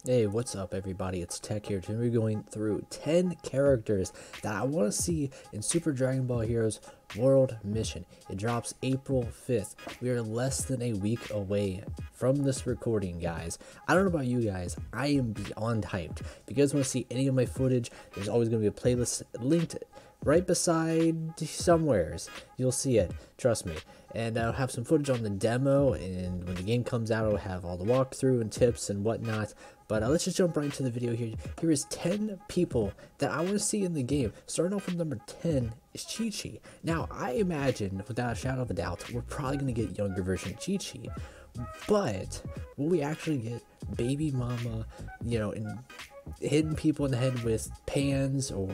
Hey, what's up everybody? It's Tech here. Today we're going through 10 characters that I want to see in Super Dragon Ball Heroes World Mission. It drops April 5th. We are less than a week away from this recording, guys. I don't know about you guys. I am beyond hyped. If you guys want to see any of my footage, there's always going to be a playlist linked right beside somewheres. You'll see it, trust me. And I'll have some footage on the demo, and when the game comes out I'll have all the walkthrough and tips and whatnot. But let's just jump right into the video here. Here is 10 people that I want to see in the game. Starting off with number 10 is CHICHI. Now I imagine, without a shadow of a doubt, we're probably going to get younger version CHICHI. But will we actually get baby mama, and hitting people in the head with pans or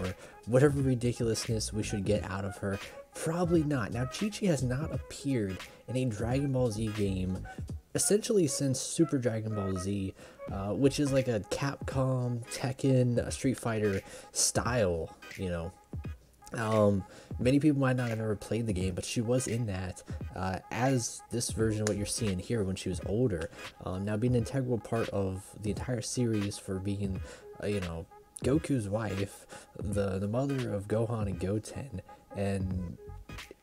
whatever ridiculousness we should get out of her? Probably not. Now CHICHI has not appeared in a Dragon Ball Z game essentially since Super Dragon Ball Z, which is like a Capcom, Tekken, Street Fighter style, many people might not have ever played the game, but she was in that as this version of what you're seeing here when she was older. Now being an integral part of the entire series for being, Goku's wife, the mother of Gohan and Goten, and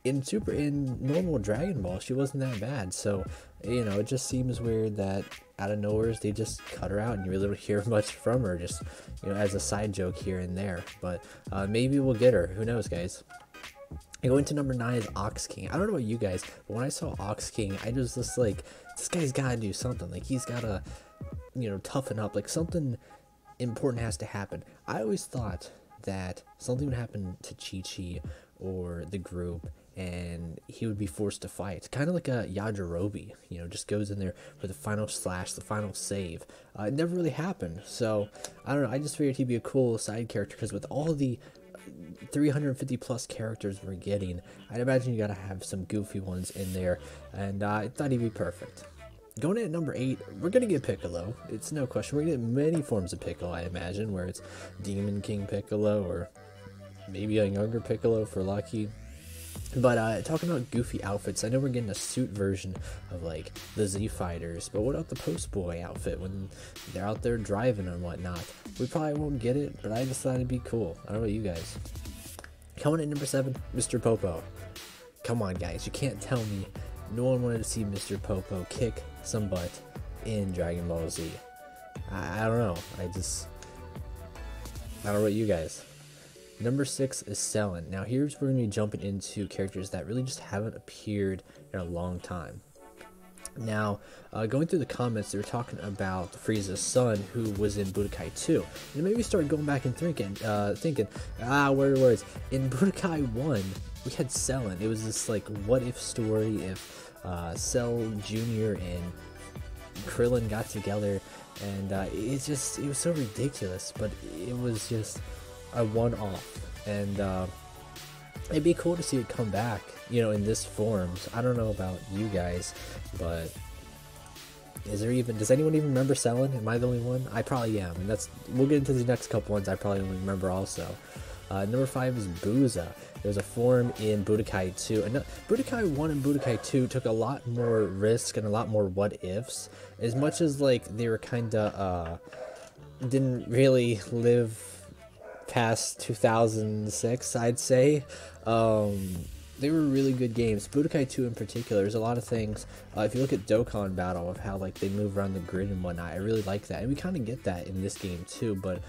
in normal Dragon Ball she wasn't that bad. So it just seems weird that out of nowhere they just cut her out and you really don't hear much from her, just as a side joke here and there. But maybe we'll get her, who knows, guys. Going to number 9 is Ox King. I don't know about you guys, but when I saw Ox King I was just like, this guy's gotta do something. Like, he's gotta toughen up, like something important has to happen. I always thought that something would happen to Chi-Chi or the group and he would be forced to fight, kind of like a Yajirobe, just goes in there for the final slash, the final save. It never really happened, so I don't know. I just figured he'd be a cool side character, because with all the 350 plus characters we're getting, I'd imagine you gotta have some goofy ones in there, and I thought he'd be perfect. Going in at number 8, we're going to get Piccolo. It's no question. We're going to get many forms of Piccolo, I imagine, where it's Demon King Piccolo or maybe a younger Piccolo for lucky. But talking about goofy outfits, I know we're getting a suit version of like the Z Fighters, but what about the Post Boy outfit when they're out there driving and whatnot? We probably won't get it, but I just thought it'd be cool. I don't know about you guys. Coming in number 7, Mr. Popo. Come on, guys, you can't tell me no one wanted to see Mr. Popo kick some butt in Dragon Ball Z. I don't know. I don't know about you guys. Number 6 is CELLIN. Now here's where we're going to be jumping into characters that really just haven't appeared in a long time. Now, going through the comments, they were talking about Frieza's son, who was in Budokai 2. And maybe start going back and thinking, words. In Budokai 1, we had CELLIN. It was this like what if story if Cell Jr. and Krillin got together, and it was so ridiculous, but it was just a one-off, and it'd be cool to see it come back, in this forms. I don't know about you guys, but does anyone even remember CELLIN? Am I the only one? I probably am, and we'll get into the next couple ones I probably only remember also. Number 5 is Booza. There's a form in Budokai 2. And Budokai 1 and Budokai 2 took a lot more risk and a lot more what-ifs. As much as, like, they were kinda, didn't really live past 2006, I'd say. They were really good games. Budokai 2 in particular, there's a lot of things. If you look at Dokkan Battle, of how like they move around the grid and whatnot, I really like that. And we kind of get that in this game too, but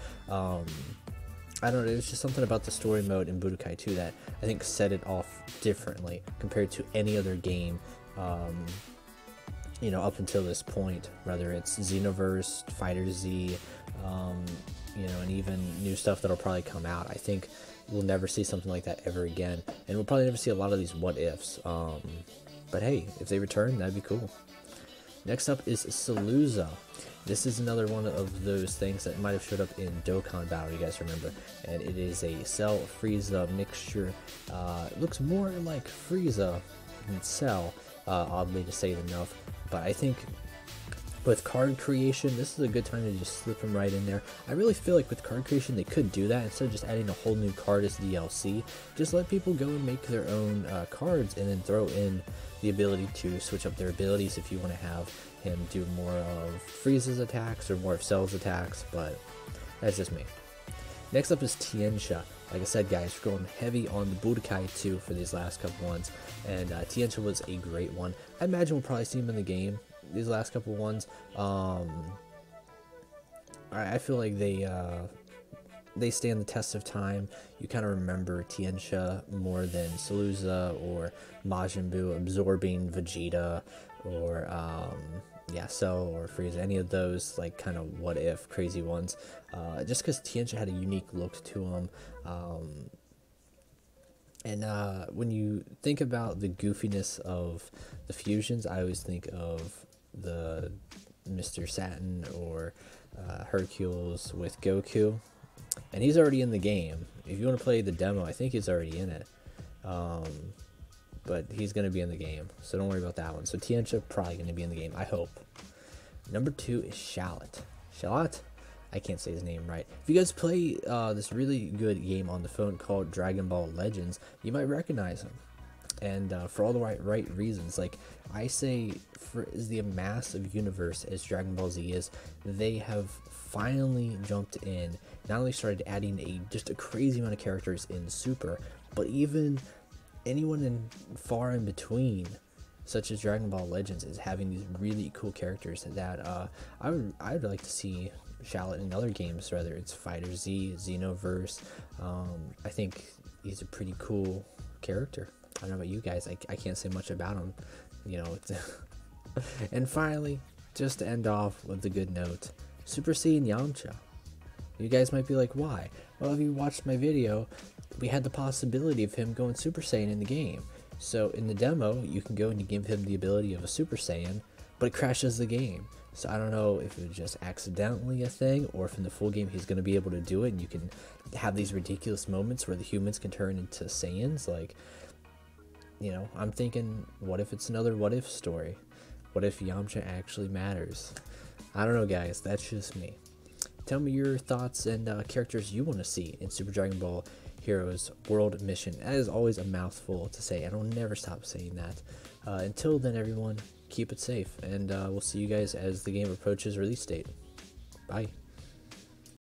I don't know, there's just something about the story mode in Budokai 2 that I think set it off differently compared to any other game, up until this point, whether it's Xenoverse, Fighter Z, and even new stuff that'll probably come out. I think we'll never see something like that ever again, and we'll probably never see a lot of these what-ifs, but hey, if they return, that'd be cool. Next up is CELLUZA. This is another one of those things that might have showed up in Dokkan Battle, you guys remember, and it is a Cell Frieza mixture. It looks more like Frieza than Cell, oddly to say enough, but I think with card creation, this is a good time to just slip them right in there. I really feel like with card creation they could do that instead of just adding a whole new card as DLC. Just let people go and make their own cards, and then throw in the ability to switch up their abilities if you want to have him do more of Frieza's attacks or more of Cell's attacks, but that's just me. Next up is TIENCHA. Like I said, guys, we're going heavy on the Budokai 2 for these last couple ones, and TIENCHA was a great one. I imagine we'll probably see him in the game these last couple ones. I feel like they stand the test of time. You kind of remember TIENCHA more than CELLUZA or Majin Buu absorbing Vegeta, or yeah, Cell or Frieza, any of those like kind of what if crazy ones, just because TIENCHA had a unique look to him. And when you think about the goofiness of the fusions, I always think of the Mr. Saturn or Hercules with Goku, and he's already in the game. If you want to play the demo, I think he's already in it, but he's going to be in the game, so don't worry about that one. So TIENCHA probably going to be in the game, I hope. Number 2 is Shallot. I can't say his name right. If you guys play this really good game on the phone called Dragon Ball Legends, you might recognize him, and for all the right reasons. Like I say, for as the massive universe as Dragon Ball Z is, they have finally jumped in, not only started adding just a crazy amount of characters in Super, but even anyone in far in between, such as Dragon Ball Legends, is having these really cool characters that I would like to see Shallot in other games, whether it's Fighter Z, Xenoverse. I think he's a pretty cool character. I don't know about you guys. I can't say much about him, you know. And finally, just to end off with a good note, Super Saiyan Yamcha. You guys might be like, why? Well, if you watched my video, we had the possibility of him going Super Saiyan in the game. So in the demo, you can go and you give him the ability of a Super Saiyan, but it crashes the game. So I don't know if it was just accidentally a thing, or if in the full game he's going to be able to do it, and you can have these ridiculous moments where the humans can turn into Saiyans. Like, you know, I'm thinking, what if it's another what if story? What if Yamcha actually matters? I don't know, guys. That's just me. Tell me your thoughts and characters you want to see in Super Dragon Ball Heroes World Mission. That is always a mouthful to say, and I'll never stop saying that. Until then, everyone, keep it safe, and we'll see you guys as the game approaches release date. Bye.